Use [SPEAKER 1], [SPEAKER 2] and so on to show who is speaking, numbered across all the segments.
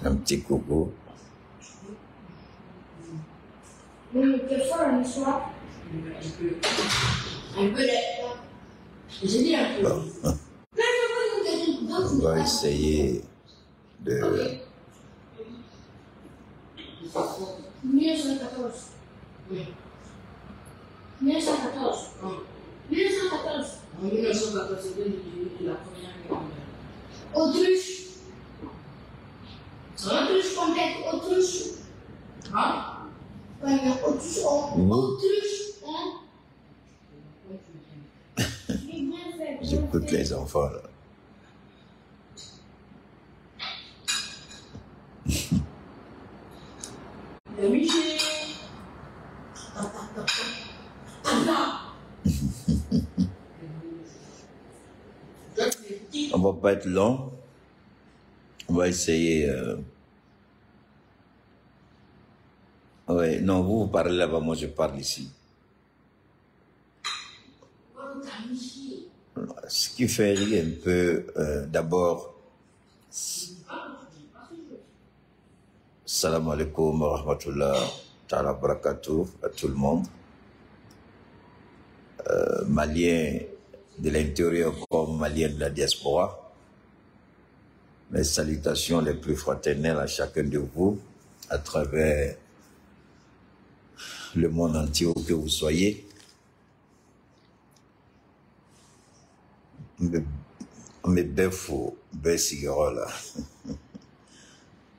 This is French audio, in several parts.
[SPEAKER 1] Un petit coucou.
[SPEAKER 2] Mais quelle fois la soir? Un peu là. J'ai dit un peu.
[SPEAKER 1] On va essayer de...
[SPEAKER 2] 1914. Oui. 1914. 1914. En 1914, c'était la première guerre mondiale. Autruche. Autruche complète, autruche. Hein? Ouais, il y a autruche, autruche. Hein?
[SPEAKER 1] J'écoute les enfants là. On va pas être long. On va essayer. Ouais, non, vous parlez là-bas, moi je parle ici. Ce qui fait rire un peu, d'abord, salam alaikum wa rahmatullah ta'ala barakatuh à tout le monde. Maliens de l'intérieur comme Maliens de la diaspora. Mes salutations les plus fraternelles à chacun de vous à travers le monde entier où que vous soyez. Mes beffos, là.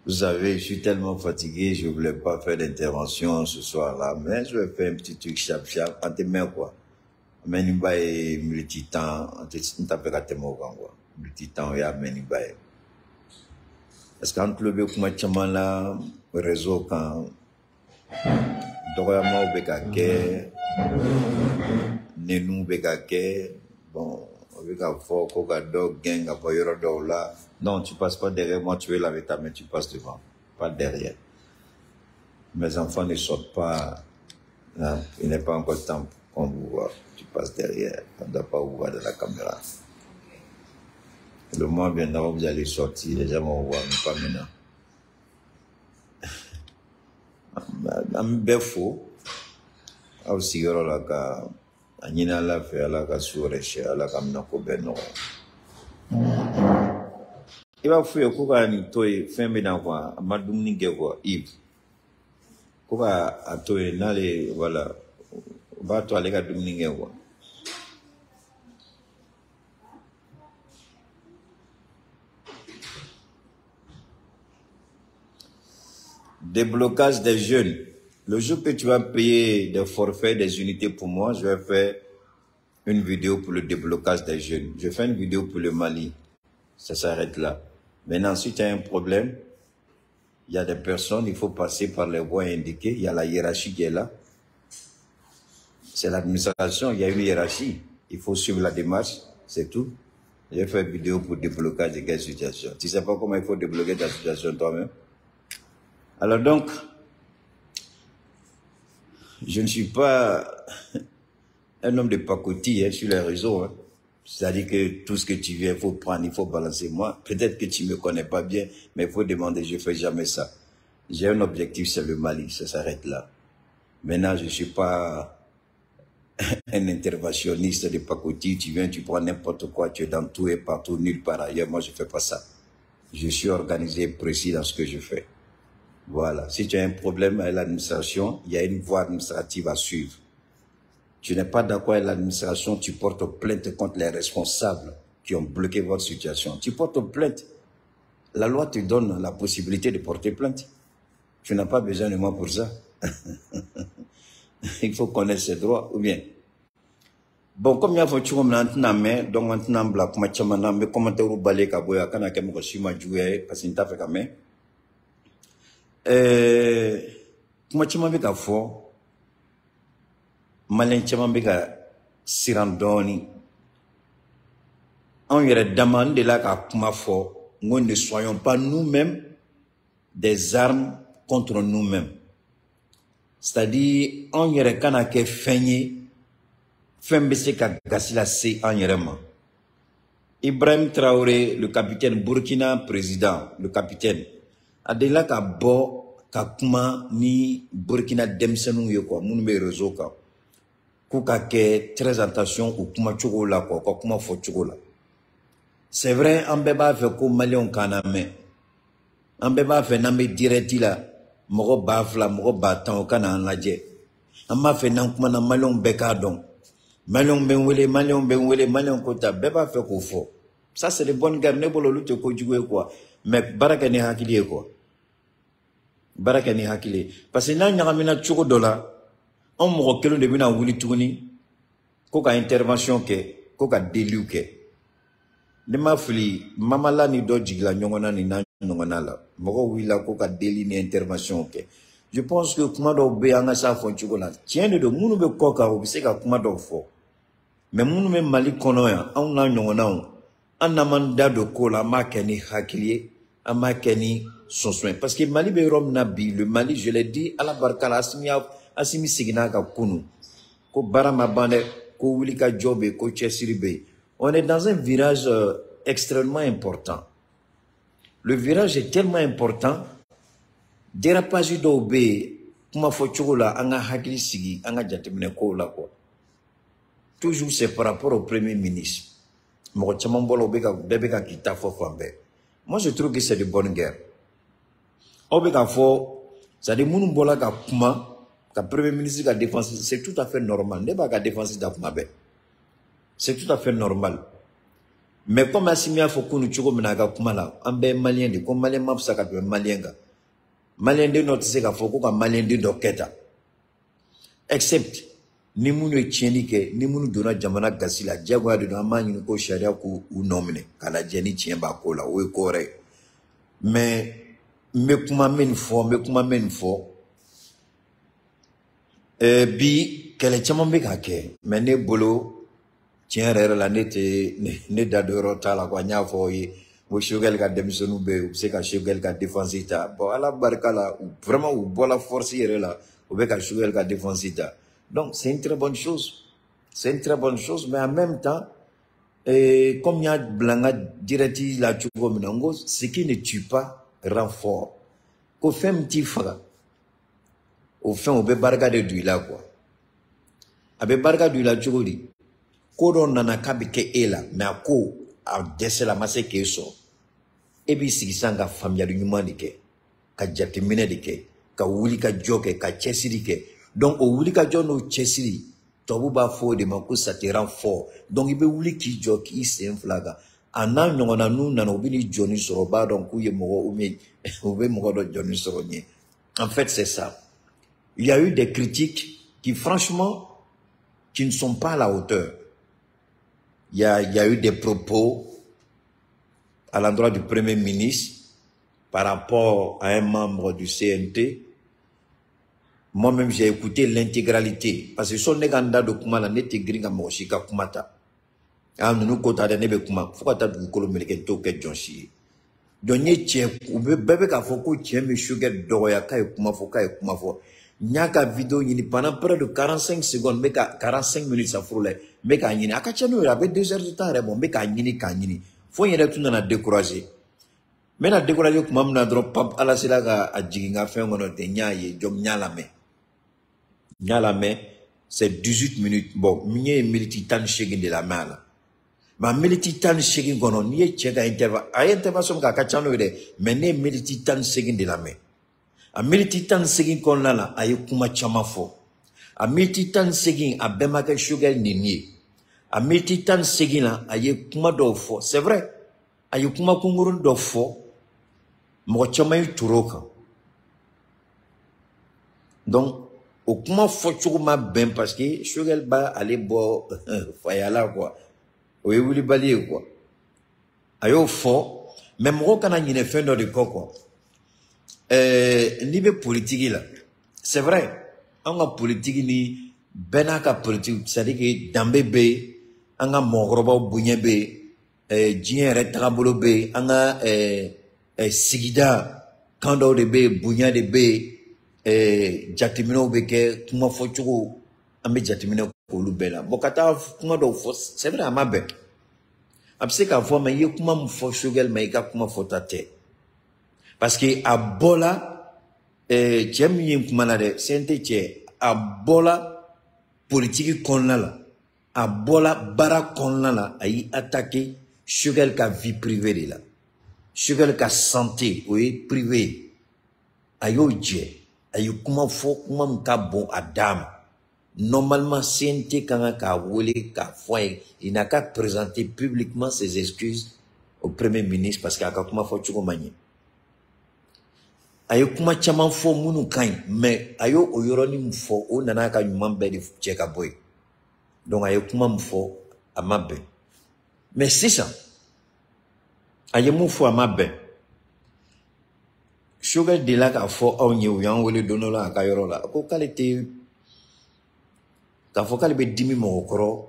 [SPEAKER 1] Vous savez, je suis tellement fatigué, je ne voulais pas faire d'intervention ce soir-là, mais je vais faire un petit truc chap-chap, en témoin quoi. Mais nous avons multitemps, on t'a fait un quoi. Multitemps, il y a Menibaye. Parce qu'entre le bécoumatiaman là, le réseau quand, Doréamo Bekake, Nenou Bekake, bon, Beka Fort, Koga Dog, Gang, Apoyoro Dola. Non, tu passes pas derrière moi, tu es là avec ta main, tu passes devant, pas derrière. Mes enfants ne sortent pas, hein, il n'est pas encore temps qu'on vous voit, tu passes derrière, on ne doit pas vous voir de la caméra. Le mois viendra, vous allez sortir, les gens vont vous voir, mais pas maintenant. Am befo au sigaro la ka anyina la fe la ka sure she la ka mna ko beno iba fu yo ko ka ni toy fembe na kwa madum ni ge ko if ko ka atoy na le wala ba to ale ka dum ni ge ko déblocage des jeunes. Le jour que tu vas payer des forfaits, des unités pour moi, je vais faire une vidéo pour le déblocage des jeunes. Je fais une vidéo pour le Mali. Ça s'arrête là. Maintenant, si tu as un problème, il y a des personnes, il faut passer par les voies indiquées. Il y a la hiérarchie qui est là. C'est l'administration, il y a une hiérarchie. Il faut suivre la démarche, c'est tout. Je vais faire une vidéo pour déblocage de quelle situation. Tu ne sais pas comment il faut débloquer ta situation toi-même? Alors donc, je ne suis pas un homme de pacotille sur les réseaux. Hein. C'est-à-dire que tout ce que tu viens, il faut prendre, il faut balancer. Moi, peut-être que tu ne me connais pas bien, mais il faut demander, je ne fais jamais ça. J'ai un objectif, c'est le Mali, ça s'arrête là. Maintenant, je ne suis pas un interventionniste de pacotille. Tu viens, tu prends n'importe quoi, tu es dans tout et partout, nulle part ailleurs. Moi, je ne fais pas ça. Je suis organisé, précis dans ce que je fais. Voilà. Si tu as un problème avec l'administration, il y a une voie administrative à suivre. Tu n'es pas d'accord avec l'administration, tu portes plainte contre les responsables qui ont bloqué votre situation. Tu portes plainte. La loi te donne la possibilité de porter plainte. Tu n'as pas besoin de moi pour ça. Il faut connaître ses droits, ou bien. Bon, comme il y a voiture maintenant, donc maintenant, black, mais comment tu as oublié que tu as joué, parce que tu as fait quand même. Kuma caman bɛ ka fɔ maliyɛn caman bɛ ka siran dɔɔni anw yɛrɛ dama n delila ka kuma fɔ n ko ne soyons pas nous-mêmes des armes contre nous-mêmes, c'est-à-dire anw yɛrɛ kana kɛ fɛn ye Fembese ka gasila se anyerema. Ibrahim Traoré, le capitaine Burkina président, le capitaine. Adela ka bo ka kuma ni Burkina demsenu yo quoi, mun be réseau ka. Ku ka ke très attention ou kuma chogo la quoi, ko kuma fo chogo la. C'est vrai, en beba fait ko Malion kaname. En beba fait nambe directi la, mogo bafla, mogo batan o kana anlaje. En ma fait nan kuma na Malion beka don. Malion benwele, Malion kota, beba fait ko fo. Ça c'est de bonnes guerres, ne bolo lutte ko jugwe quoi. Mais baraka ni hakili quoi. Baraka ni hakili. Parce que na nyagamina chogo dola, on mogo kelo de bina wuli tuguni, ko ka intervention ke, ko ka déliu ke. Ne ma fili, mama la ni do jigla nyongona ni na nyongona la. Mogo wila ko ka déli ni intervention ke. Je pense que kuma do be anga sa fo chogo la. Tiens de munu be koka o bise ka kuma do fo. Mais munu me mali kono ya, on na nyongona on. An amanda do kola ma keni hakilier, ama keni son soin. Parce que Mali be rom nabi, le Mali, je l'ai dit, à la barkala asimi sigina ka kunu. Ko barama bande, ko wilika jobe, ko chesiribe. On est dans un virage extrêmement important. Le virage est tellement important. Dérapage do be, kuma fo chogola, anga hakili sigi, anga jatemine ko la quoi. Toujours c'est par rapport au Premier ministre. Moi, je trouve que c'est de bonne guerre. Ça dit, Premier ministre a défense, c'est tout à fait normal. C'est tout à fait normal. Mais comme Assimia Fokunu Chugo Menaga Kumala, Ambe Malien, comme Malien Mapsaka, Malienga. Malien de notre Sega Foko, Malien de Doketa. Except. Ni munu etienike ni munu dona jamana gasila jagwa de ama ni ko sharia ko u nomine kala jeni tien ba ko la o kore mais me kuma men fo bi kele chama be ka ke mais ne bolo tien rere la nete ne dadoro tala ko nya fo yi wo shugel ka demisonu be se ka shugel ka défensita bon ala barkala vraiment ou bola force yere la o be ka shugel ka défensita. Donc, c'est une très bonne chose. C'est une très bonne chose, mais en même temps, comme il y a blanga direct la chuko minango, ce qui ne tue pas rend fort. Qu'au fait un petit frère, au fin, on peut barga de d'huile quoi. Abe barga d'huile chuko di. Kodo nana kabike ela, mais à ko a dese la masse ke so. Ebi sigisanga famille du humanité, ka jatimine dike, ka wuli ka joke, ka chesiri ke. Donc, au Wulika John au Chessiri, Tobuba fo de Mako ça te rend fort. Donc, il peut Wuliki Joki, c'est un flaga. En an, on a nous, Nanobini Johnny Soroba, donc, où il y a Moro, Johnny Soronier. En fait, c'est ça. Il y a eu des critiques qui, franchement, qui ne sont pas à la hauteur. Il y a eu des propos à l'endroit du Premier ministre par rapport à un membre du CNT. Moi-même, j'ai écouté l'intégralité. Parce que son néganda de Kumala n'était gringa moshika kumata. Ah, nous kota de nebe kuma. Faut que tu kolo meleken to ke jonshi. Donye tien, ube bebe ka foko tien me sugar doya ka kuma fo ka kuma fo. Nyaka vidéo yini pendant près de 45 secondes, meka 45 minutes ça frôle. Meka yini akacha no avait 2 heures de temps bon meka yini ka yini. Faut yene tout na décourager. Mais na décourager kuma mna drop pap ala sila ka ajiginga fe ngono te nyaye jom nyalame. Nyalame, c'est 18 minutes. Bon, miye milititan shegin de la main là. Ma milititan shegin gonon, niye chega interva. A intervention ka kachano ide, mais ne milititan shegin de la main. A milititan shegin kon la, aye kuma chamafo. A milititan shegin a bemake sugar nini. A milititan shegin la, aye kuma dofo. C'est vrai. Aye kuma kungurun dofo. Mo chamayu turoka. Donc, au comment faut-il bien parce que Shogel ba aller bo fayala quoi. Oui oui balier quoi. Ayo fo même ro kana nyine fin de quoi. Niveau politique là. C'est vrai. On a politique ni benaka politique c'est-à-dire que dambe be anga moroba bunyebe jien retrabolo be anga sigida kando de be bunya de be jatimino beke kuma fochugo ambe jatimino k'olu bɛɛ la bon ka taa kuma dɔw fɔ c'est vrai a ma bɛn a bɛ se k'a fɔ mais i ye kuma min fɔ Choguel ma i ka kuma fɔta tɛ parce que a bɔla cɛ min ye kuma na dɛ CNT cɛ a bɔla politique kɔnɔna la a bɔla baara kɔnɔna la a y'i attaqué Choguel ka vie privée de la Choguel ka santé o ye privé a y'o jɛ a ye kuma fɔ kuma min ka bon a d'a ma normalement CNT kan k'a wele k'a fɔ a ye il n'a qu'à présenter publiquement ses excuses au premier ministre parce que a ka kuma fɔ cogo man ɲɛ a ye kuma caman fɔ minnu ka ɲi mais a y'o yɔrɔnin min fɔ o nana ka ɲuman bɛɛ de cɛ ka bɔ yen donc a ye kuma min fɔ a ma bɛn mais sisan a ye mun fɔ a ma bɛn Choguel delila k'a fɔ aw ye u y'an wele don dɔ la a ka yɔrɔ la ko k'ale tɛ k'a fɔ k'ale bɛ dimi mɔgɔkɔrɔ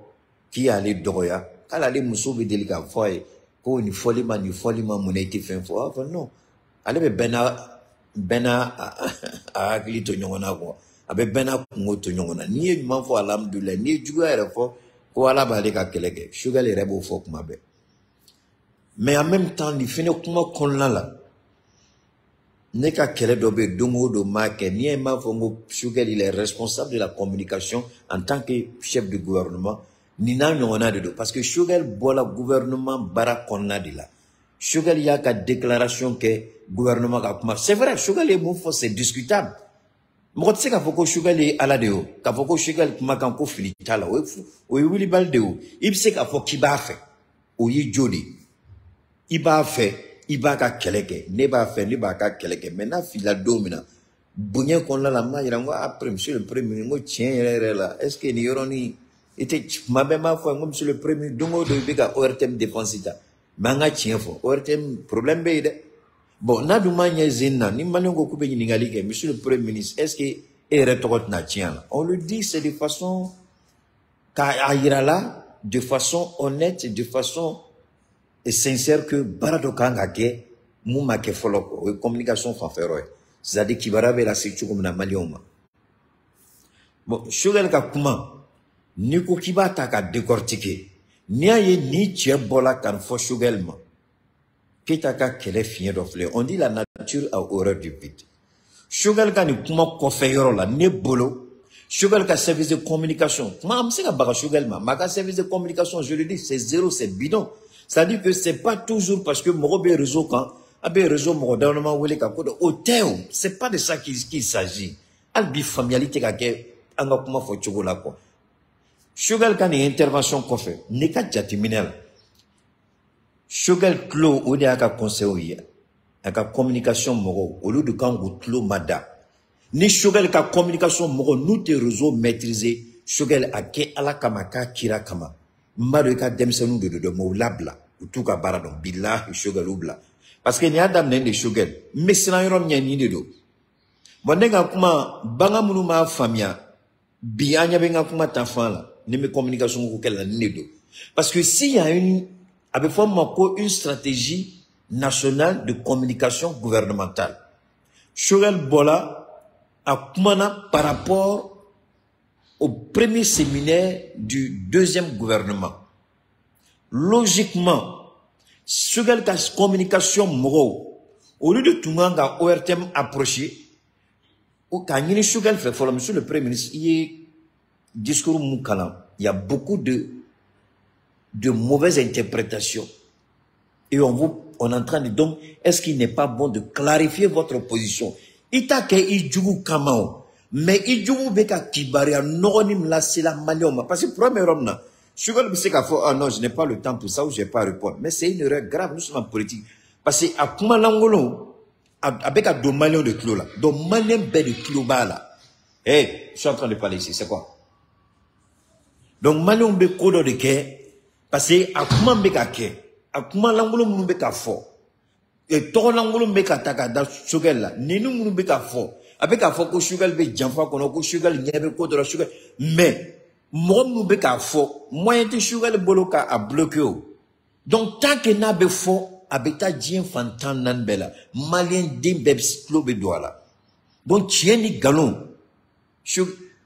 [SPEAKER 1] k'i y'ale dɔgɔya k'ale ale muso bɛ deli k'a fɔ a ye ko nin fɔli ma mun i tɛ fɛn fɔ a fɔ non ale bɛ bɛɛ n'a a hakili to ɲɔgɔn na quoi a bɛ bɛɛ n'a kungo to ɲɔgɔn na n'i ye ɲuman fɔ alhamdulilayi n'i ye juguya yɛrɛ fɔ ko ala b'ale ka kɛlɛ kɛ Choguel yɛrɛ b'o fɔ kuma bɛɛ mais en même temps nin fɛnɛ kuma kɔnɔna la ne ka kɛlɛ dɔ bɛ yen don o don m'a kɛ n'i ye m'a fɔ ko Choguel il est responsable de la communication en tant que chef de gouvernement nin n'a ɲɔgɔnna de don parce que Choguel bɔra gouvernement baara kɔnɔna de la Choguel y'a ka déclaration kɛ gouvernement ka kuma c'est vrai Choguel ye mun fɔ c'est discutable mɔgɔ tɛ se k'a fɔ ko Choguel ye ala de ye o k'a fɔ ko Choguel kumakan ko fili t'a la o ye wulibali de ye o i bɛ se k'a fɔ k'i b'a fɛ o y'i jo de i b'a fɛ i b'a ka kɛlɛ kɛ ne b'a fɛ ne b'a ka kɛlɛ kɛ mais n'a filila don min na bonya kɔnɔna la n b'a yira n ko après monsieur le premier ministre n ko tiɲɛ yɛrɛ yɛrɛ la est ce que nin yɔrɔnin i tɛ tuma bɛɛ n b'a fɔ n ko monsieur le premier ministre don o don i bɛ ka ORTM défense ta mais an ka tiɲɛ fɔ ORTM problème bɛ yen dɛ bon n'a dun m'a ɲɛ zen na ni maliyɛnw ko k'u bɛ ɲininkali kɛ monsieur le premier ministre est ce que e yɛrɛ tɔgɔ tɛna tiɲɛ a la on le dit c'est de façon k'a yira la de façon honnête de façon sincère que baara dɔ kan ka kɛ mun ma kɛ fɔlɔ kɔ o ye communication fanfɛ yɔrɔ ye c'est à dire kibaruya bɛ lase cogo min na maliyɛnw ma bon Choguel ka kuma n'i ko k'i b'a ta ka décortiquer n'i y'a ye ni cɛ bɔla ka nin fɔ Choguel ma Keita ka kɛlɛ fiɲɛ dɔ filɛ on dit la nature a horreur du vide Choguel ka nin kuma kɔfɛ yɔrɔ la ne bolo Choguel ka service de communication kuma an bɛ se ka baga Choguel ma mais a ka service de communication je le dis c'est zéro c'est bidon c'est-à-dire que c'est pas toujours parce que mɔgɔ bɛ réseau kan a bɛ réseau mɔgɔ dama wele ka ko dɔ o tɛ o c'est pas de ça qu'il s'agit hali bi faamuyali tɛ ka kɛ an ka kuma fɔ cogo la quoi Choguel ka nin intervention kɔfɛ ne ka jateminɛ la Choguel tulo o de y'a ka conseil ye a ka communication mɔgɔw olu de kan k'u tulo mada ni Choguel ka communication mɔgɔw n'u tɛ réseau maîtriser Choguel a kɛ ala kama k'a kira kama n b'a dɔn i ka denmisɛnninw de don mais u labila u t'u ka baara dɔn bilahi Choguel u bila parce que nin y'a daminɛ de Choguel n bɛ siran yɔrɔ min ɲɛ nin de don bon ne ka kuma banga minnu m'a faamuya bi an ɲɛ bɛ n ka kuma ta fan la ni n bɛ communication ko kɛ la nin de don parce que s'il y a une a bɛ fɔ ma ko une stratégie nationale de communication gouvernementale Choguel bɔla a kumana par rapport au premier séminaire du deuxième gouvernement. Logiquement, Choguel ka communication mɔgɔw au lieu de tunga ka ORTM approcher ou ka ɲini Choguel fɛ fɔlɔ monsieur le premier ministre il y a discours mun kalan il y a beaucoup de mauvaises interprétations et on est en train de donc est-ce qu'il n'est pas bon de clarifier votre position ita ke i jugu kama o mais i jugu be ka kibaruya nɔgɔni min lasela maliyɛnw ma parce que problème yɔrɔ min na Choguel bɛ se k'a fɔ ah non je n'ai pas le temps pour ça ou je n'ai pas à répondre mais c'est une erreur grave nous sommes en politique parce que a kuma lankolon a bɛ ka don maliyɛnw de tulo la donc maliyɛn bɛɛ de tulo b'a la hey je suis en train de parler ici c'est quoi donc maliyɛnw bɛ ko dɔ de kɛ parce que a kuma bɛ ka kɛ a kuma lankolon minnu bɛ ka fɔ tɔgɔ lankolon bɛ ka ta ka da Choguel la ninnu minnu bɛ ka fɔ a bɛ k'a fɔ ko Choguel bɛ janfa kɔnɔ ko Choguel ɲɛ bɛ ko dɔ la Choguel mais mɔgɔ minnu bɛ k'a fɔ moyen tɛ Choguel bolo k'a bloquer o donc tant que n'a bɛ fɔ a bɛ taa diɲɛ fantan naani bɛɛ la maliyɛn den bɛɛ tulo bɛ don a la donc tiɲɛ ni nkalon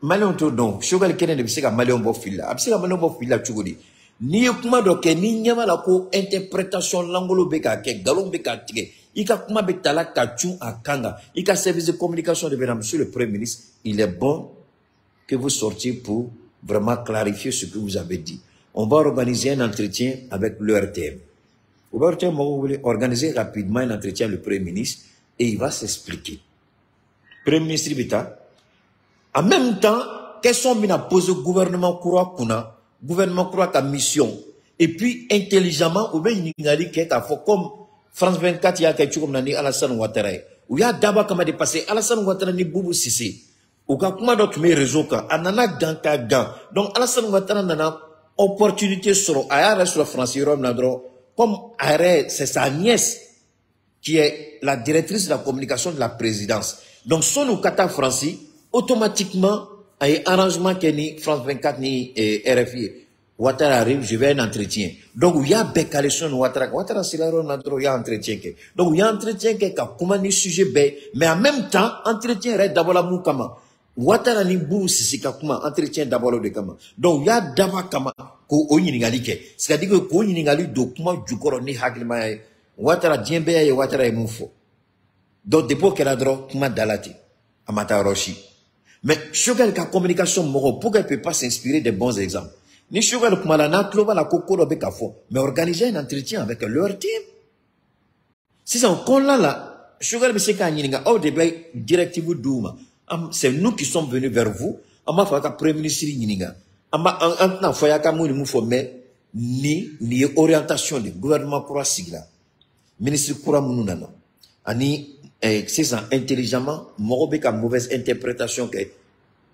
[SPEAKER 1] Malon to donc Chogal Kenen de Bisseka Malon Bofila. Abseka Malon Bofila Chugodi. Ni kuma do ke ni nyama la ko interprétation langolo beka ke galon beka tige. Ika kuma betala kachu akanga. Ika service de communication de mesdames, monsieur le Premier ministre, il est bon que vous sortiez pour vraiment clarifier ce que vous avez dit. On va organiser un entretien avec l'ERTM. On va organiser rapidement un entretien avec le Premier ministre et il va s'expliquer. Premier ministre Bita, en même temps, quels sont mis à poser le gouvernement Koura Kuna, gouvernement Koura ka mission, et puis intelligemment, ou bien il y a comme France 24, il y a quelque chose comme Alassane Ouattara, ou il y a d'abord comme dépassé Alassane Ouattara ni Boubou Sissé, ou quand comment d'autres mes réseaux ka, anana ganka gan, donc Alassane Ouattara nana opportunité sur ailleurs sur la France, comme c'est sa nièce qui est la directrice de la communication de la présidence. Donc son ou kata Francis automatiquement, il y a un arrangement qui est France 24 ni RFI. Ouattara arrive, je vais un entretien. Donc, il y a Bécalesson Ouattara. Ouattara, c'est là il y a un entretien. Donc, il y a un entretien qui est comme un sujet bé. Mais en même temps, entretien reste d'abord la moukama. Ouattara ni bou si kakuma, entretien d'abord le kama. Donc, il y a d'abord kama, ko oyinigali ke. C'est-à-dire que ko oyinigali do kuma du koro ni haglima. Ouattara djembe ya Ouattara e moufo. Donc, depuis qu'elle a droit, kuma dalati. Amata Roshi. Mais Chogal ka communication moro, pourquoi elle peut pas s'inspirer des bons exemples? Ni Chogal Kumalana, Klova la Koko Bekafo, mais organiser un entretien avec leur team. Si c'est un con là, Chogal Beseka Nininga, au début, directive Douma. C'est nous qui sommes venus vers vous. Ama Faka Premier ministre Nininga. Ama Antna Foyaka Mouni Moufome, ni orientation du gouvernement Koura Sigla. Ministre Koura Moununana. Ani, c'est ça, intelligemment, Morobeka mauvaise interprétation que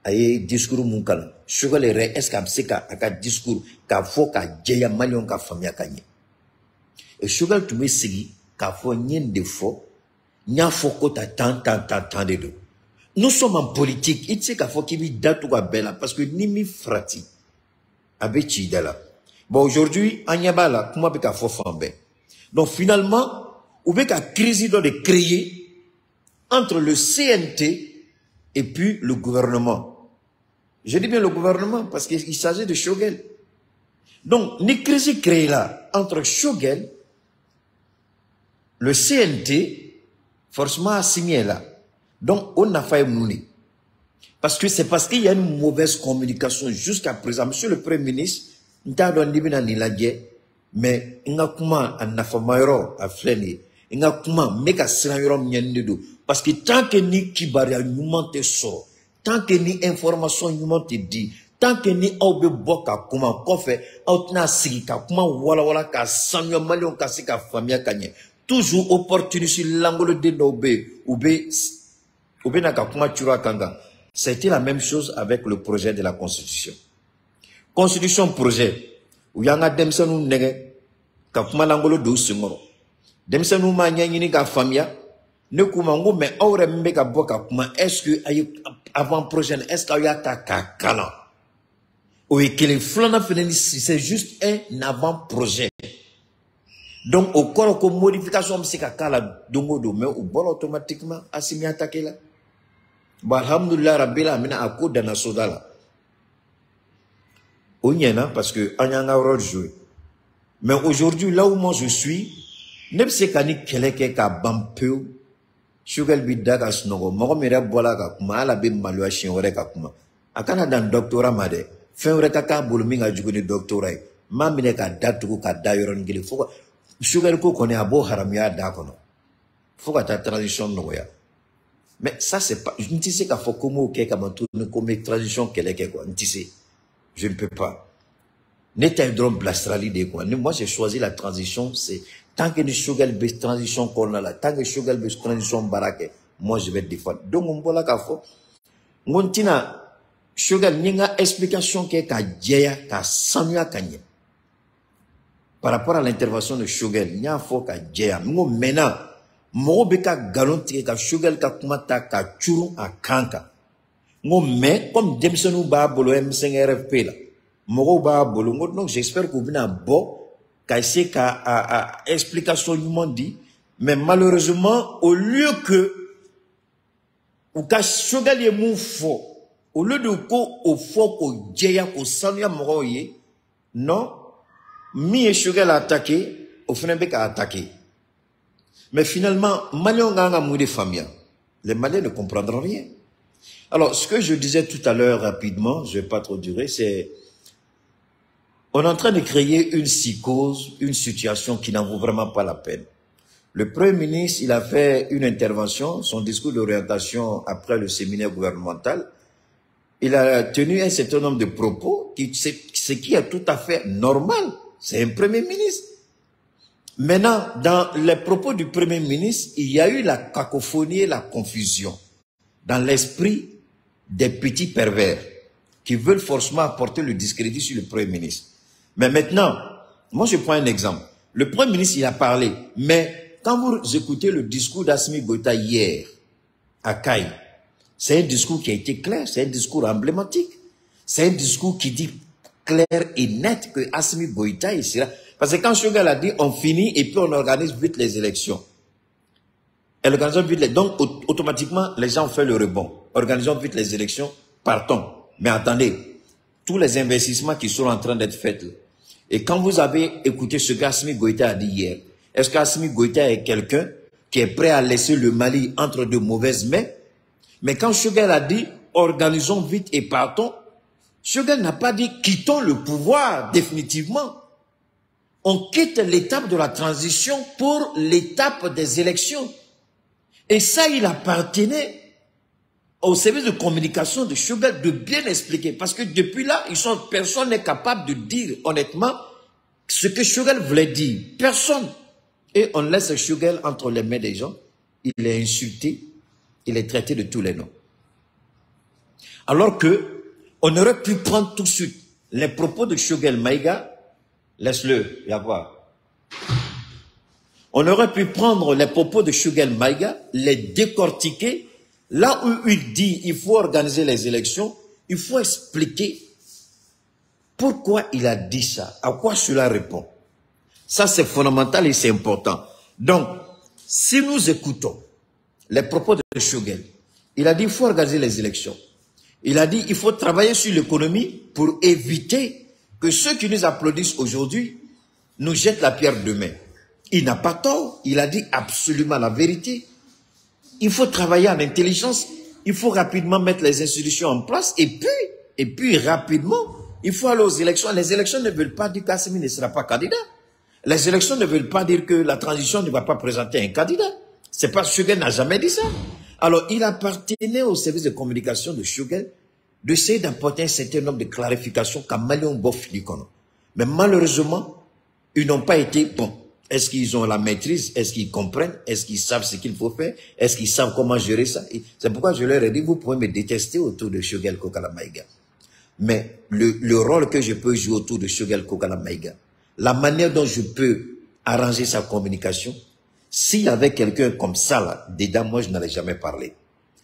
[SPEAKER 1] aye discours munkala. Chogal est-ce qu'à seka aka discours ka fo ka jeya malion ka famia kanye. Et Chogal tu me sigi ka fo nyen de fo nya fo ko ta tant de do. Nous sommes en politique, il sait ka fo ki bi datu ka bela parce que ni mi frati abe chidala. Bon aujourd'hui anyabala kuma be ka fo fambe. Donc finalement, ou be ka crise de créer entre le CNT et puis le gouvernement. Je dis bien le gouvernement parce qu'il s'agit de Choguel. Donc, ni crise créée là entre Choguel, le CNT, forcément assigné là. Donc, on a failli mourir. Parce que c'est parce qu'il y a une mauvaise communication jusqu'à présent. Monsieur le Premier ministre, mais il y a comment un affaire à flâner. Il y a comment meka sinayorom nyendedo. Parce que tant que ni kibaria nyuman te so, tant que ni information nyuman te di, tant que ni aube boka kuma kofe, outna sigi ka kuma wala ka sanyo malion ka sika famia kanye. Toujours opportunité l'angolo de nobe, oube na ka kuma chura kanga. C'était la même chose avec le projet de la Constitution. Constitution projet, où yanga demsanu nege, ka kuma l'angolo do singoro. Demsanu ma nyanyini ka famia, ne kumango mais aure mbeka boka kuma est-ce que avant prochaine est-ce qu'il y a ta kakala ou que les flana c'est juste un avant-projet. Donc au corps comme modification c'est kakala dongodo mais au bol automatiquement asimi attaquer là. Bah alhamdulillah rabbil alamin à cause de la sodala. Onyena parce que anyanga rôle jouer. Mais aujourd'hui là où moi je suis, ne sais kani keleke ka bampeu Chogal bidaga snogo mogo mera bola ka kuma ala be malwa chien wore ka kuma akana dan doctorat made fin wore ka ka bolumi nga juguni doctorat ma mine ka datugo ka dayoron ngili foko Chogal ko kone abo haramia da kono foko ta transition no ya. Mais ça c'est pas je ne sais ka foko mo ke ka mantourne comme transition keleke quoi ntisi je ne peux pas n'était drôle blastrali de quoi moi j'ai choisi la transition c'est tant que le Chogal base transition là, tant que Chogal base transition barake, moi je vais défendre. Donc on voit là qu'à fond, on tina Chogal n'inga explication que ka djeya ka samia kanye. Par rapport à l'intervention de Chogal, n'ya fo ka djeya. Ngo maintenant, mo beka galon tike ka Chogal ka kumata ka churu a kanka. Ngo mais comme Demsonu ba bolo M5 RFP là, mo ba bolo ngo donc j'espère que vous venez bon. Kaïsé ka explication du monde dit, mais malheureusement, au lieu que, ou ka Chogal ye mou fo, Au lieu de ko au fond ko djeya ko sanya moroye, non, mi et Choguel a attaqué, au Fenebek a attaqué. Mais finalement, Malion Ganga Moudé Famia, les Maliens ne comprendront rien. Alors, ce que je disais tout à l'heure rapidement, je ne vais pas trop durer, c'est on est en train de créer une psychose, une situation qui n'en vaut vraiment pas la peine. Le Premier ministre, il a fait une intervention, son discours d'orientation après le séminaire gouvernemental. Il a tenu un certain nombre de propos, ce qui est tout à fait normal. C'est un Premier ministre. Maintenant, dans les propos du Premier ministre, il y a eu la cacophonie et la confusion dans l'esprit des petits pervers qui veulent forcément apporter le discrédit sur le Premier ministre. Mais maintenant, moi je prends un exemple. Le Premier ministre, il a parlé, mais quand vous écoutez le discours d'Assimi Goïta hier, à Caille, c'est un discours qui a été clair, c'est un discours emblématique. C'est un discours qui dit clair et net que Assimi Goïta, il sera... Parce que quand Choguel a dit, on finit et puis on organise vite les élections. Et l'organisation vite les... Donc, automatiquement, les gens ont fait le rebond. Organisons vite les élections, partons. Mais attendez, tous les investissements qui sont en train d'être faits, là. Et quand vous avez écouté ce qu'Assimi Goïta a dit hier, est-ce qu'Assimi Goïta est quelqu'un qui est prêt à laisser le Mali entre de mauvaises mains? Mais quand Choguel a dit, organisons vite et partons, Choguel n'a pas dit, quittons le pouvoir définitivement. On quitte l'étape de la transition pour l'étape des élections. Et ça, il appartenait au service de communication de Choguel de bien expliquer. Parce que depuis là, personne n'est capable de dire honnêtement ce que Choguel voulait dire. Personne. Et on laisse Choguel entre les mains des gens. Il est insulté. Il est traité de tous les noms. Alors que on aurait pu prendre tout de suite les propos de Choguel Maïga. Laisse-le, y avoir. On aurait pu prendre les propos de Choguel Maïga, les décortiquer. Là où il dit il faut organiser les élections, il faut expliquer pourquoi il a dit ça, à quoi cela répond. Ça, c'est fondamental et c'est important. Donc, si nous écoutons les propos de Choguel, il a dit il faut organiser les élections. Il a dit il faut travailler sur l'économie pour éviter que ceux qui nous applaudissent aujourd'hui nous jettent la pierre demain. Il n'a pas tort, il a dit absolument la vérité. Il faut travailler en intelligence, il faut rapidement mettre les institutions en place et puis rapidement, il faut aller aux élections. Les élections ne veulent pas dire qu'Assimi ne sera pas candidat. Les élections ne veulent pas dire que la transition ne va pas présenter un candidat. C'est pas Choguel n'a jamais dit ça. Alors, il appartenait au service de communication de Choguel d'essayer d'apporter un certain nombre de clarifications qu'à Malion Bof Nikono. Mais malheureusement, ils n'ont pas été bons. Est-ce qu'ils ont la maîtrise? Est-ce qu'ils comprennent? Est-ce qu'ils savent ce qu'il faut faire? Est-ce qu'ils savent comment gérer ça? C'est pourquoi je leur ai dit, vous pouvez me détester autour de Choguel Kokala Maïga. Mais le rôle que je peux jouer autour de Choguel Kokala Maïga, la manière dont je peux arranger sa communication, s'il y avait quelqu'un comme ça là, dedans, moi je n'allais jamais parler.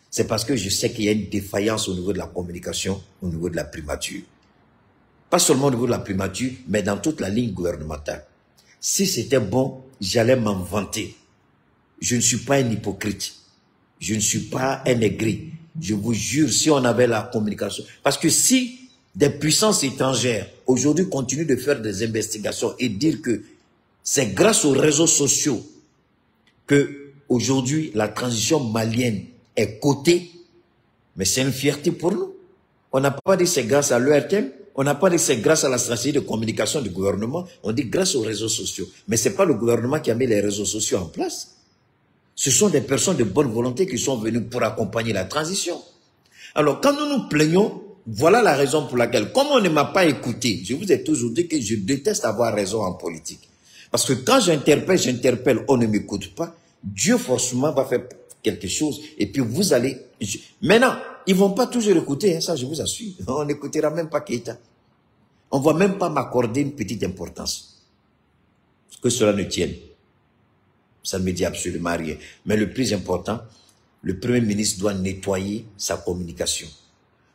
[SPEAKER 1] C'est parce que je sais qu'il y a une défaillance au niveau de la communication, au niveau de la primature. Pas seulement au niveau de la primature, mais dans toute la ligne gouvernementale. Si c'était bon, j'allais m'en vanter. Je ne suis pas un hypocrite. Je ne suis pas un aigri. Je vous jure, si on avait la communication. Parce que si des puissances étrangères, aujourd'hui, continuent de faire des investigations et dire que c'est grâce aux réseaux sociaux que aujourd'hui la transition malienne est cotée, mais c'est une fierté pour nous. On n'a pas dit c'est grâce à l'ERTM, on n'a pas dit c'est grâce à la stratégie de communication du gouvernement, on dit grâce aux réseaux sociaux. Mais ce n'est pas le gouvernement qui a mis les réseaux sociaux en place. Ce sont des personnes de bonne volonté qui sont venues pour accompagner la transition. Alors quand nous nous plaignons, voilà la raison pour laquelle, comme on ne m'a pas écouté, je vous ai toujours dit que je déteste avoir raison en politique. Parce que quand j'interpelle, on ne m'écoute pas, Dieu forcément va faire quelque chose et puis vous allez... Maintenant, ils ne vont pas toujours écouter, hein, ça je vous assure. On n'écoutera même pas Keïta. On ne va même pas m'accorder une petite importance. Que cela ne tienne. Ça ne me dit absolument rien. Mais le plus important, le Premier ministre doit nettoyer sa communication.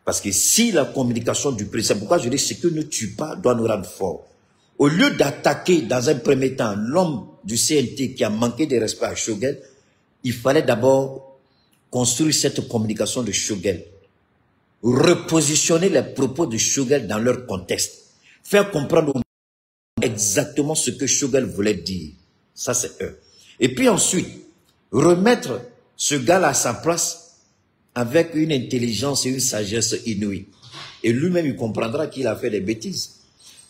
[SPEAKER 1] Parce que si la communication du président, c'est pourquoi je dis ce que ne tue pas doit nous rendre forts. Au lieu d'attaquer dans un premier temps l'homme du CNT qui a manqué de respect à Choguel, il fallait d'abord construire cette communication de Choguel. repositionner les propos de Choguel dans leur contexte. Faire comprendre exactement ce que Choguel voulait dire. Ça, c'est eux. Et puis ensuite, remettre ce gars-là à sa place avec une intelligence et une sagesse inouïe. Et lui-même, il comprendra qu'il a fait des bêtises.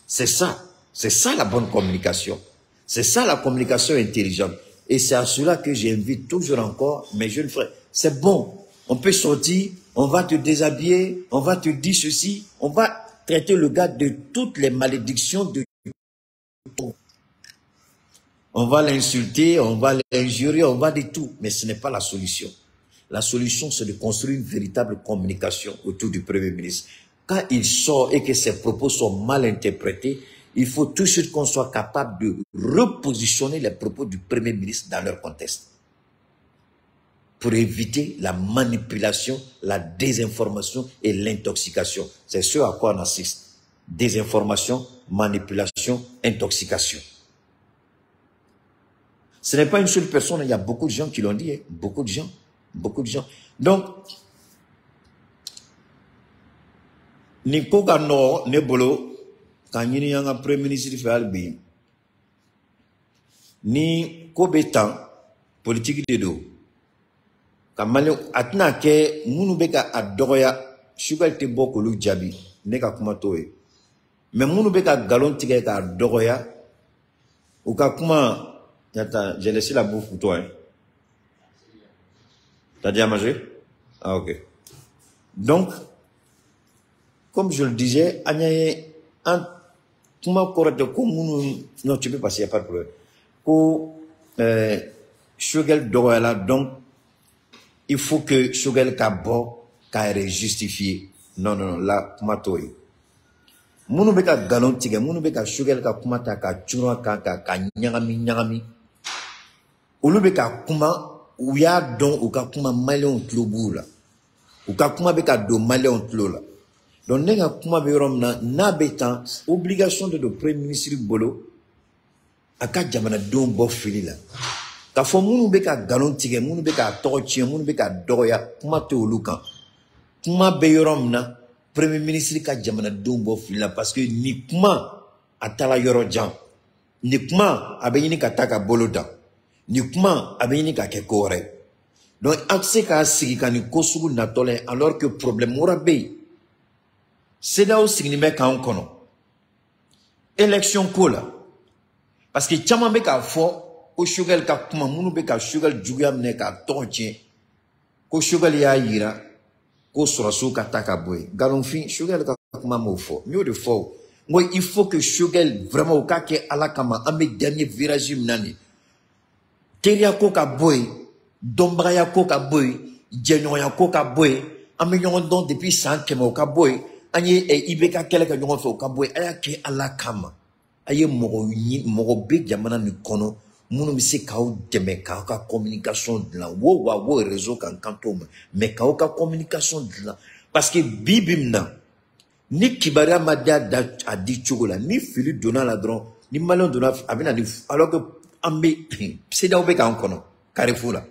[SPEAKER 1] C'est ça. C'est ça la bonne communication. C'est ça la communication intelligente. Et c'est à cela que j'invite toujours encore mes jeunes frères. C'est bon. On peut sortir, on va te déshabiller, on va te dire ceci, on va traiter le gars de toutes les malédictions de... On va l'insulter, on va l'injurier, on va dire tout. Mais ce n'est pas la solution. La solution, c'est de construire une véritable communication autour du Premier ministre. Quand il sort et que ses propos sont mal interprétés, il faut tout de suite qu'on soit capable de repositionner les propos du Premier ministre dans leur contexte. Pour éviter la manipulation, la désinformation et l'intoxication. C'est ce à quoi on assiste. Désinformation, manipulation, intoxication. Ce n'est pas une seule personne, il y a beaucoup de gens qui l'ont dit, hein. Beaucoup de gens. Donc, ni ko ka no ne bolo ka ɲini an ka premier ministre fɛ hali bi ni ko bɛ tan politique de do ka mali a tɛna kɛ minnu bɛ ka a dɔgɔya Choguel tɛ bɔ k'olu jaabi ne ka kuma t'o ye mais minnu bɛ ka galon tigɛ k'a dɔgɔya u ka kuma attends j'ai laissé la bouffe pour toi hein. T'as déjà mangé? Ah ok. Donc comme je le disais, non, tu peux passer, il n'y a pas de problème. Choguel Doroyala, donc, il faut que Choguel Kabo, ait justifié. Non, là, comment toi? Mounou beka galon tige, mounou beka Choguel ka kumata ka chura ka nyangami. Olu beka kuma, ou ya don, ou ka kuma malion tlobu la. Ou ka kuma beka do malion tlo la. Donc, nega kuma be yorom na betan obligation de premier ministre bolo aka jamana don bo fili la. Ka fo munu be ka galon tige, munu be ka torchie, munu be ka doya kuma te olukan. Kuma be yorom na premier ministre ka jamana don bo fili la parce que ni kuma atala yoro jan. Ni kuma abe yini ka taka bolo da. Ni kuma abe yini ka ke kore. Donc, akse ka sigi ka ni kosugu na tole alors que problème ora be. C'est là où signifie qu'on connaît. Élection cola. Parce que tchaman be ka fo, ko Choguel ka kuma munu be ka Choguel jugam ne ka tonche, ko Choguel ya yira, ko surasu ka taka boy. Galon fin, Choguel ka kuma mo fo. Mieux de fo. Moi, il faut que Choguel vraiment au cas que ala kama ame dernier virage mnani. Teria ko ka boy, dombraya ko ka boy, djenoya ko ka boy, ame yon don depuis 100 kemo ka boy. Anye ibeka kele ka ɲɔgɔn fɛ o ka bɔ yen a y'a kɛ ala kama a ye mɔgɔ bɛ jamana nin kɔnɔ minnu bɛ se k'aw dɛmɛ k'aw ka communication dilan wo réseau kan t'o ma mais k'aw ka communication dilan parce que bi min na ni kibaruya ma da a di cogo la ni fili donna la dɔrɔn ni maliyɛn donna a bɛ na ni alors que an bɛ CEDEAO bɛ k'an kɔnɔ Carrefour la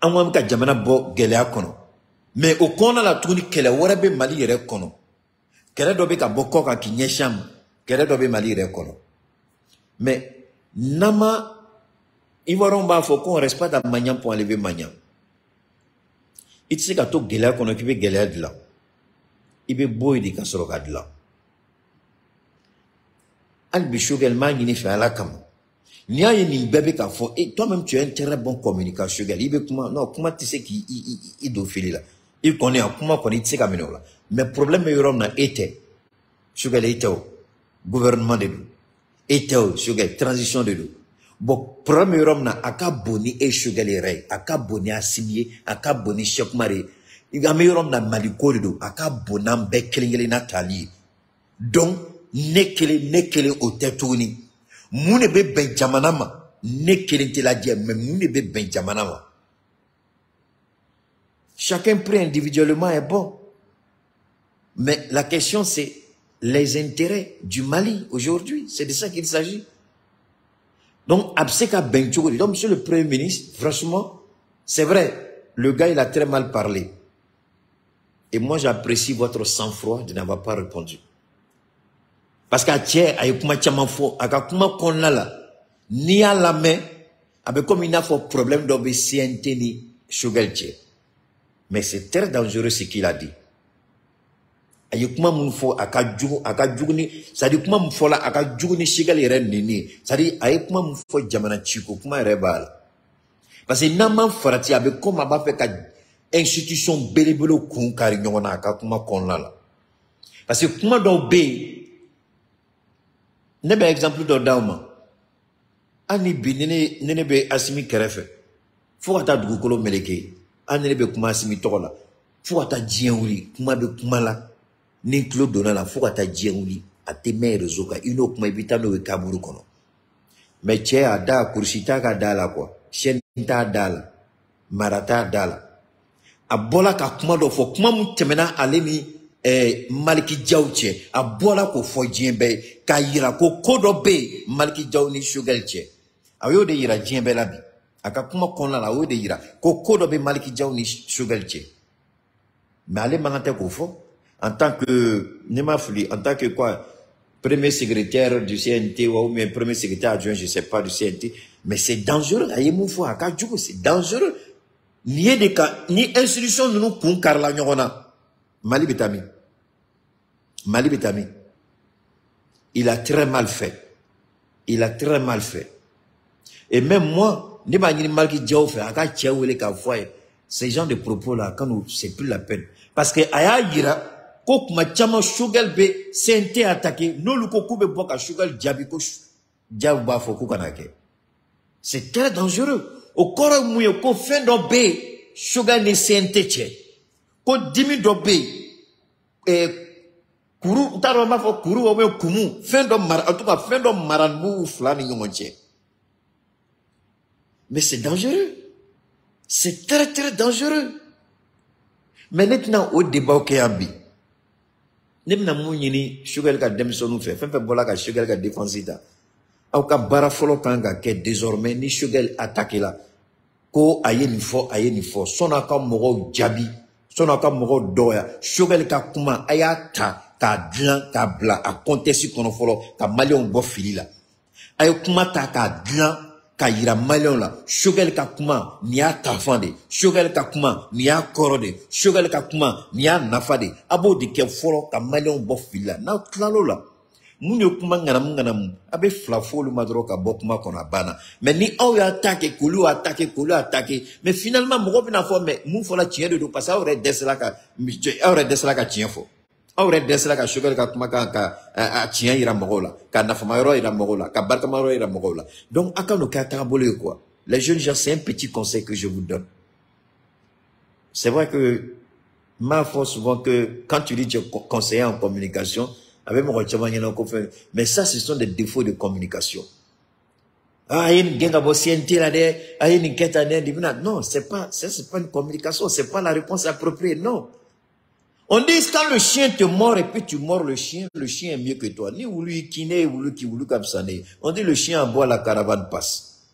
[SPEAKER 1] an ko an bɛ ka jamana bɔ gɛlɛya kɔnɔ. Mais au kɔnɔ la tuguni kɛlɛ wɛrɛ bɛ Mali yɛrɛ kɔnɔ. Kɛlɛ dɔ bɛ ka bɔ kɔ kan k'i ɲɛsin a ma. Kɛlɛ dɔ bɛ Mali yɛrɛ kɔnɔ. Mais nama Ivoiriens b'a fɔ qu'on reste pas dans Magnam pour enlever Magnam. I tɛ se ka to gɛlɛya kɔnɔ k'i bɛ gɛlɛya dilan. I bɛ bɔ yen de ka sɔrɔ ka dilan. Hali bi Choguel m'a ɲini fɛ Ala kama. N'i y'a ye nin bɛɛ bɛ k'a fɔ toi-même tu es un très bon communicant Choguel. I bɛ kuma non kuma tɛ se k'i don fili la. I kɔni a kuma kɔni i tɛ se ka minɛ o la. Mais problème bɛ yɔrɔ min na e tɛ. Choguel e tɛ o. Gouvernement de don. E tɛ o Choguel transition de don. Bon problème bɛ yɔrɔ min na a ka bon ni e Choguel yɛrɛ ye. A ka bon ni Assimi ye. A ka bon ni Cheikh Oumar ye. An bɛ yɔrɔ min na Mali ko de don. A ka bon n'an bɛɛ kelen-kelen na tali ye. Donc ne kelen o tɛ tuguni. Mun de bɛ bɛn jamana ma. Ne kelen tɛ lajɛ mais mun de bɛ bɛn jamana ma. Chacun pris individuellement est bon. Mais la question, c'est les intérêts du Mali aujourd'hui. C'est de ça qu'il s'agit. Donc, Abseka Benchogo, donc, monsieur le Premier ministre, franchement, c'est vrai, le gars, il a très mal parlé. Et moi, j'apprécie votre sang-froid de n'avoir pas répondu. Parce qu'à Tchè, à Yekuma Tchamafo, à Kakuma Konala, ni à la main, avec comme il n'a pas de problème d'obéissance ni Sugar Tchè. Mais c'est très dangereux ce qu'il a dit. Ayukuma munfo akajuguni c'est-à-dire kuma munfo la akajuguni shigal ren nini c'est-à-dire ayukuma munfo jamana chiko kuma rebal parce que naman farati abe comme aba fait ka institution belebelo kun kari nyona akakuma konla parce que kuma do be nebe exemple do dawma ani bi nene be asimi kerefe fo ata dugukolo meleke ani be kuma asimi tokola fo ata jienwuri kuma be kuma la ni Claude donna la fois à ta djéouli à tes mères zoka une autre m'habita no kaburu kono mais tché ada kursita ka dala quoi shenta dala marata dala abola ka kuma do fo kuma mutemena alemi maliki jawche abola ko fo djembe ka yira ko kodo be maliki jawni sugar che ayo de yira djembe labi aka kuma konna la o de yira ko kodo be maliki jawni sugar che mais ale mangate ko fo en tant que, en tant que quoi, premier secrétaire du CNT ou bien premier secrétaire adjoint, je ne sais pas, du CNT, mais c'est dangereux. C'est dangereux. Ni institution de nous pour Karla Nyorona. Mali Betami. Mali Betami. Il a très mal fait. Il a très mal fait. Et même moi, ces gens de propos là, quand nous, c'est plus la peine. Parce que Aya Yira, ko kuma chama sugar be sente attaqué no lu ko kube boka sugar jabi ko jabu ba fo ko kanake c'est très dangereux au corps mouye ko fin do be sugar ni sente che ko dimi do be kuru taro ma fo kuru o me kumu fin do mar en tout cas fin do maran bu flani ngonche mais c'est dangereux c'est très très dangereux mais maintenant au débat au Kéambi Nemna mounini sugar ka demsonu fait bola ka sugar ka défensita au ka bara folo kanga ke désormais ni sugar attaqué là ko ayeni fo sona ka mogo jabi sona ka mogo doya sugar ka kuma ayata ka dlan ka bla a contexte kono folo ka malion bo fili là ay kuma ta ka dlan ka yira malion la sugar ka kuma ni a tafande sugar ka kuma ni a korode sugar ka kuma ni a nafade abo de ke folo ka malion bo fila na klalo la munyo kuma ngana abe flafolu madro ka bo kuma kona bana mais ni o ya attaquer mais finalement mo bina fo mais mu fola tien de do passer aurait desla ka tien fo aurait desla ka sugar ka kuma ka a tien ira mogola ka nafama ro ira mogola ka barka maro ira mogola donc akano ka tabole quoi les jeunes gens c'est un petit conseil que je vous donne c'est vrai que ma force souvent que quand tu dis tu es conseiller en communication avec mon mais ça ce sont des défauts de communication non c'est pas une communication c'est pas la réponse appropriée non. On dit quand le chien te mord et puis tu mords le chien est mieux que toi. Ni voulu kiné, qui voulu comme ça. On dit le chien en bois, la caravane passe.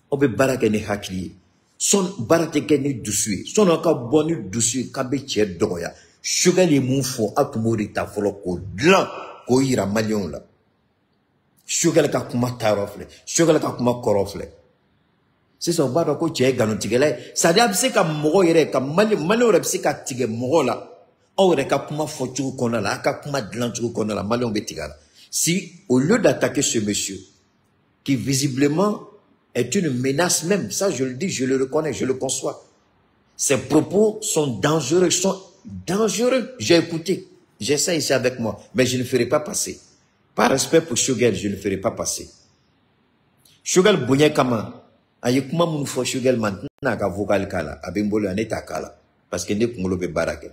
[SPEAKER 1] On veut baraka ne hakli. Son baraka ne douce. Son encore bonu douce, kabe tier doya. Sugar les moufons, akumori ta folo ko blanc, ko ira malion la. Sugar ka kuma tarofle. Sugar ka kuma korofle. C'est ça, baraka ko tier ganotigele. Ça dit abse ka mogo yere, ka malio repse ka tige mogo la. Si, au lieu d'attaquer ce monsieur, qui visiblement est une menace même, ça je le dis, je le reconnais, je le conçois, ses propos sont dangereux, j'ai écouté, j'ai ça ici avec moi, mais je ne ferai pas passer. Par respect pour Sugar, je ne ferai pas passer. Sugar Bounya Kama, ayekuma mounfo Sugar maintenant, ka vocal kala, abimbolo aneta kala, parce que ne kungolo be barake.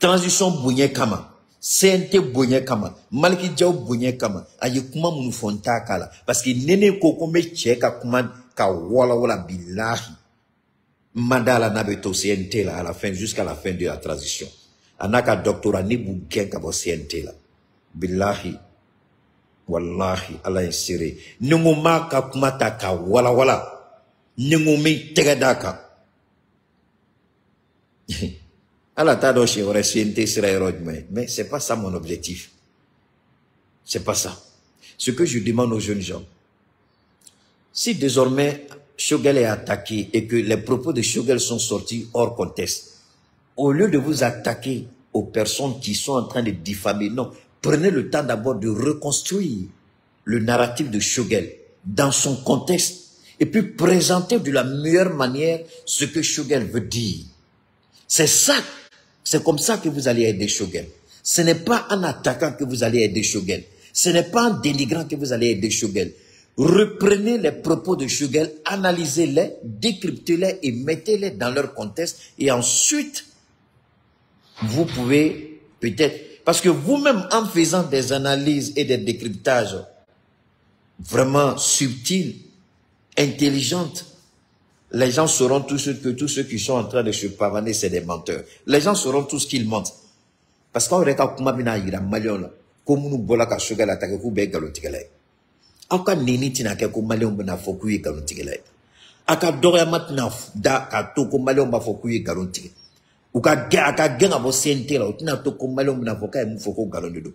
[SPEAKER 1] Transition Bougné Kama, CNT Bougné Kama, Maliki Djao Bougné Kama, ayekuma mounfonta kala, parce que nene kokome tcheka kuman ka wala bilahi. Mandala nabeto CNT là à la fin, jusqu'à la fin de la transition. Anaka doctorat ni bougen kabo CNT là. Bilahi. Wallahi, Allah inséré. Nunguma ka kumata ka wala. Nungumi tegadaka. Mais c'est pas ça mon objectif. C'est pas ça. Ce que je demande aux jeunes gens, si désormais Choguel est attaqué et que les propos de Choguel sont sortis hors contexte, au lieu de vous attaquer aux personnes qui sont en train de diffamer, non, prenez le temps d'abord de reconstruire le narratif de Choguel dans son contexte et puis présenter de la meilleure manière ce que Choguel veut dire. C'est ça, c'est comme ça que vous allez aider Choguel. Ce n'est pas en attaquant que vous allez aider Choguel. Ce n'est pas en dénigrant que vous allez aider Choguel. Reprenez les propos de Choguel, analysez-les, décryptez-les et mettez-les dans leur contexte. Et ensuite, vous pouvez peut-être... Parce que vous-même, en faisant des analyses et des décryptages vraiment subtils, intelligentes, les gens sauront tous que tous ceux qui sont en train de se pavaner, c'est des menteurs. Les gens sauront tous qu'ils mentent. Parce qu'on regarde comment il y a Malion, comme nous voulons que Choguel attaque, vous avez galotigale. Aka nini tina ke ko Malion bana fokuye galotigale. Aka dora matna da ka to ko Malion ba fokuye galotigale. Uka genga bo sentela utina to ko Malion bana foka mu foko galondo.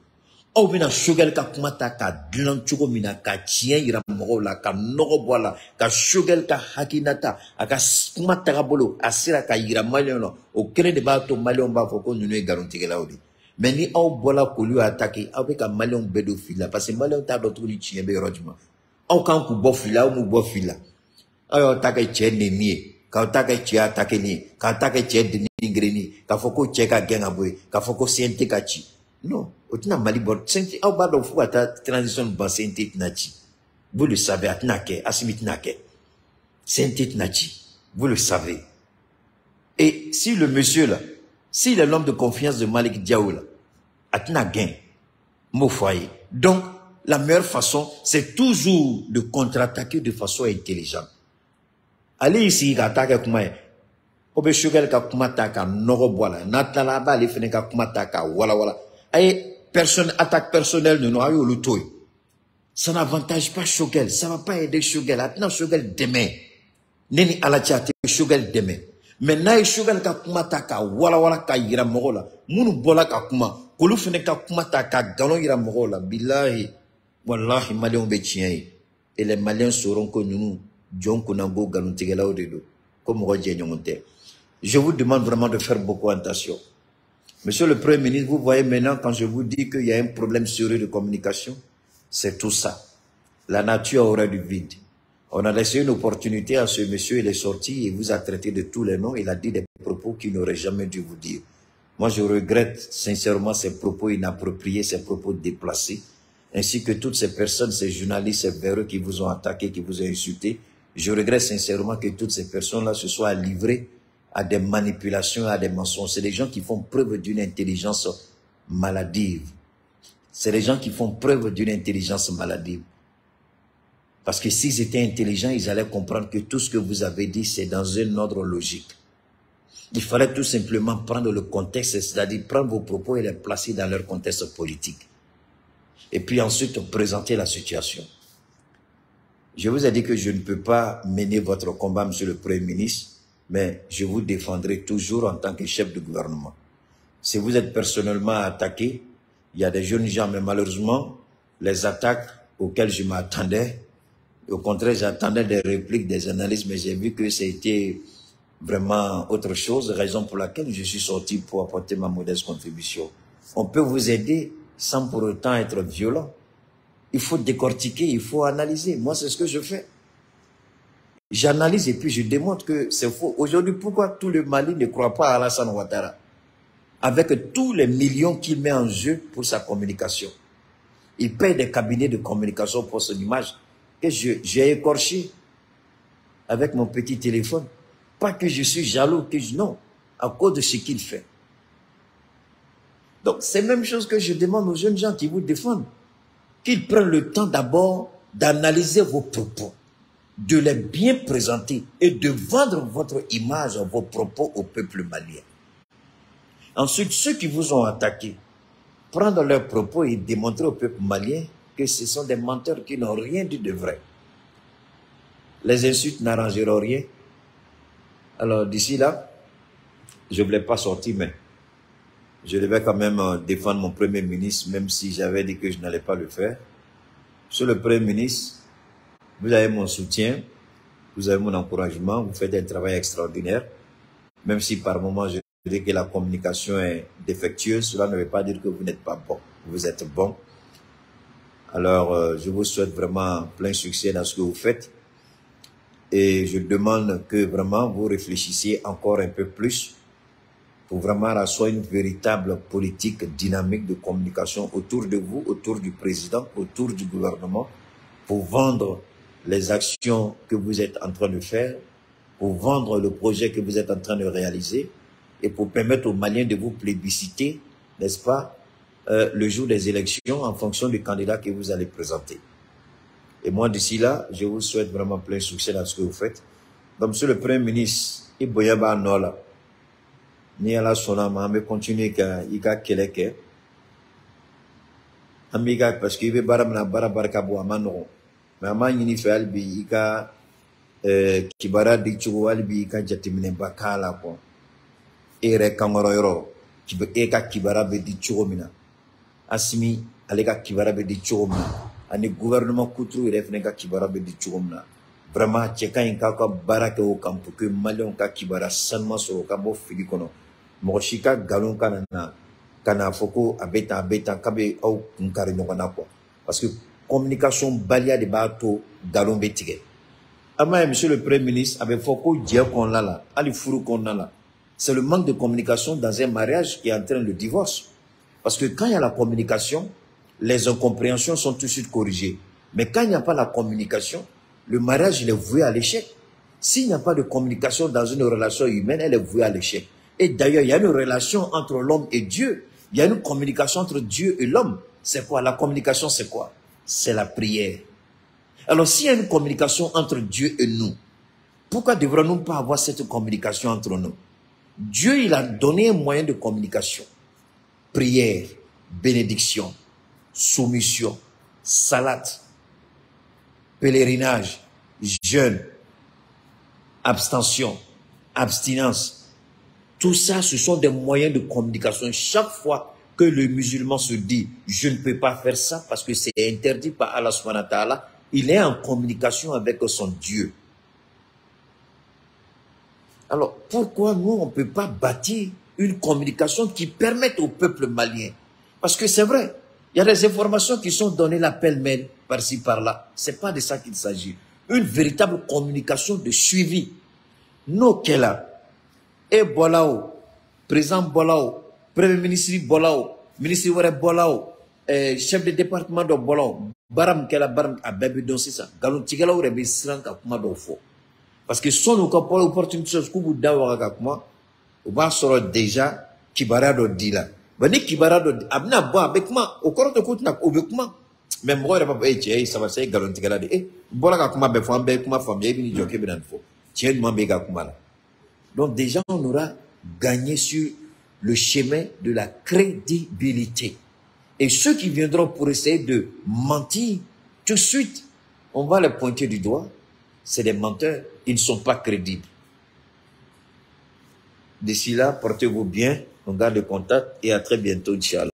[SPEAKER 1] Au bina Choguel ka kumata ka dilan chuko mina ka chien ira mogola ka nogo bola ka Choguel ka hakinata aka kumata ka bolo asira ka ira Malion no o kene de ba to Malion ba foko nunu galotigale odi. Mais ni au bola ko lui attaquer avec un Malion bedo fila parce que Malion ta d'autres ni chien be rodjuma. Au kan ku bo fila ou mu bo fila. Ayo attaquer chien ne mie. Ka attaquer chien attaquer ni, ka attaquer chien de ni, ka foko cheka genga boy, ka foko sente ka chi. Non, otina Mali bord sente au ba do fu ata transition ba sente nachi. Vous le savez atnake, asimit nake. Sente nachi. Vous le savez. Et si le monsieur là, s'il est l'homme de confiance de Malik Diaoula, Atina gain, mon foyer. Donc, la meilleure façon, c'est toujours de contre-attaquer de façon intelligente. Allez ici, attaquer comme ça. Obe Choguel ka kumata ka nogo bola. Natala ba le fene ka kumata ka wala wala. Aye, attaque personnelle ne noie au lutoy. Ça n'avantage pas Choguel. Ça va pas aider Choguel. Atina Choguel demain. Neni alachate Choguel demain. Maintenant, Choguel ka kumata ka wala wala ka yira mogola. Munu bola ka kuma. Kolu fene ka kumata ka galon yira mogola. Billahi, wallahi, Maliens be chien. Et les Maliens sauront que nous, John Kunango galon tigela au dedo. Comme Roger Nyonte. Je vous demande vraiment de faire beaucoup attention. Monsieur le Premier ministre, vous voyez maintenant quand je vous dis qu'il y a un problème sérieux de communication, c'est tout ça. La nature aurait du vide. On a laissé une opportunité à ce monsieur, il est sorti et vous a traité de tous les noms, il a dit des propos qu'il n'aurait jamais dû vous dire. Moi, je regrette sincèrement ces propos inappropriés, ces propos déplacés, ainsi que toutes ces personnes, ces journalistes, ces véreux qui vous ont attaqué, qui vous ont insulté. Je regrette sincèrement que toutes ces personnes-là se soient livrées à des manipulations, à des mensonges. C'est des gens qui font preuve d'une intelligence maladive. C'est des gens qui font preuve d'une intelligence maladive. Parce que s'ils étaient intelligents, ils allaient comprendre que tout ce que vous avez dit, c'est dans un ordre logique. Il fallait tout simplement prendre le contexte, c'est-à-dire prendre vos propos et les placer dans leur contexte politique. Et puis ensuite, présenter la situation. Je vous ai dit que je ne peux pas mener votre combat, monsieur le Premier ministre, mais je vous défendrai toujours en tant que chef de gouvernement. Si vous êtes personnellement attaqué, il y a des jeunes gens, mais malheureusement, les attaques auxquelles je m'attendais, au contraire, j'attendais des répliques, des analyses, mais j'ai vu que c'était vraiment autre chose, raison pour laquelle je suis sorti pour apporter ma modeste contribution. On peut vous aider sans pour autant être violent. Il faut décortiquer, il faut analyser. Moi, c'est ce que je fais. J'analyse et puis je démontre que c'est faux. Aujourd'hui, pourquoi tout le Mali ne croit pas à Alassane Ouattara? Avec tous les millions qu'il met en jeu pour sa communication. Il paye des cabinets de communication pour son image que j'ai écorché avec mon petit téléphone. Pas que je suis jaloux, non, à cause de ce qu'il fait. Donc, c'est la même chose que je demande aux jeunes gens qui vous défendent. Qu'ils prennent le temps d'abord d'analyser vos propos, de les bien présenter et de vendre votre image, vos propos au peuple malien. Ensuite, ceux qui vous ont attaqué, prendre leurs propos et démontrer au peuple malien que ce sont des menteurs qui n'ont rien dit de vrai. Les insultes n'arrangeront rien. Alors d'ici là, je ne voulais pas sortir, mais je devais quand même défendre mon Premier ministre, même si j'avais dit que je n'allais pas le faire. Sur le Premier ministre, vous avez mon soutien, vous avez mon encouragement, vous faites un travail extraordinaire. Même si par moments je dis que la communication est défectueuse, cela ne veut pas dire que vous n'êtes pas bon. Vous êtes bon. Alors, je vous souhaite vraiment plein succès dans ce que vous faites. Et je demande que vraiment vous réfléchissiez encore un peu plus pour vraiment asseoir une véritable politique dynamique de communication autour de vous, autour du président, autour du gouvernement, pour vendre les actions que vous êtes en train de faire, pour vendre le projet que vous êtes en train de réaliser et pour permettre aux Maliens de vous plébisciter, n'est-ce pas, le jour des élections en fonction du candidat que vous allez présenter. Et moi, d'ici là, je vous souhaite vraiment plein succès dans ce que vous faites. Donc, monsieur le Premier ministre, il y a un nola. Ni à la sonama, mais continuer qu'il y a quelqu'un. Amiga, parce qu'il veut baramna barabarkabo à manon. Mais à man yini fait albi, il y a kibara di chugo albi, il y a jatimine bakala quoi. Ere kangoroyoro, eka kibara be di chugo mina. Asimi, alega kibara be di chugo mina. Ani gouvernement koutru refne ka kibara be di chugomna vraiment cheka in ka barake o kampu que malion ka kibara seulement so ka bo fili kono mo shika galon kana foko abeta kabe au nkari ngona quoi parce que communication balia de bato galon betige ama monsieur le premier ministre avec foko die kon là ali furu kon là c'est le manque de communication dans un mariage qui entraîne le divorce parce que quand il y a la communication les incompréhensions sont tout de suite corrigées. Mais quand il n'y a pas la communication, le mariage il est voué à l'échec. S'il n'y a pas de communication dans une relation humaine, elle est vouée à l'échec. Et d'ailleurs, il y a une relation entre l'homme et Dieu. Il y a une communication entre Dieu et l'homme. C'est quoi? La communication, c'est quoi? C'est la prière. Alors, s'il y a une communication entre Dieu et nous, pourquoi devrions-nous pas avoir cette communication entre nous? Dieu, il a donné un moyen de communication. Prière, bénédiction, soumission, salade, pèlerinage, jeûne, abstention, abstinence. Tout ça, ce sont des moyens de communication. Chaque fois que le musulman se dit « je ne peux pas faire ça parce que c'est interdit par Allah subhanahu wa ta'ala », il est en communication avec son Dieu. Alors, pourquoi nous, on ne peut pas bâtir une communication qui permette au peuple malien? Parce que c'est vrai, il y a des informations qui sont données la pêle-mêle, par-ci, par-là. Ce n'est pas de ça qu'il s'agit. Une véritable communication de suivi. Nous, Kela, et Bolao, président Bolao, premier ministre Bolao, ministre Bolao, chef de département de Bolao, Baram Kela Baram a bébé dans ça. Galon Tigala ou Rebbe Sran Kakuma d'Ofo. Parce que son ou pour l'opportunité de Koubou Dawa Kakuma, on va sortir déjà Kibara do Dila. Bani Kibara do Abna Boa avec moi, au corps de Koutnak, au Bekuma. Même moi, je ne sais pas si Galon Tigala dit, Bola Kakuma Befam Bekuma, famille, ni Joké Benanfo. Tiens, moi, Begakuma. Donc, déjà, on aura gagné sur le chemin de la crédibilité. Et ceux qui viendront pour essayer de mentir, tout de suite, on va les pointer du doigt. C'est des menteurs. Ils ne sont pas crédibles. D'ici là, portez-vous bien. On garde le contact et à très bientôt, Inch'Allah.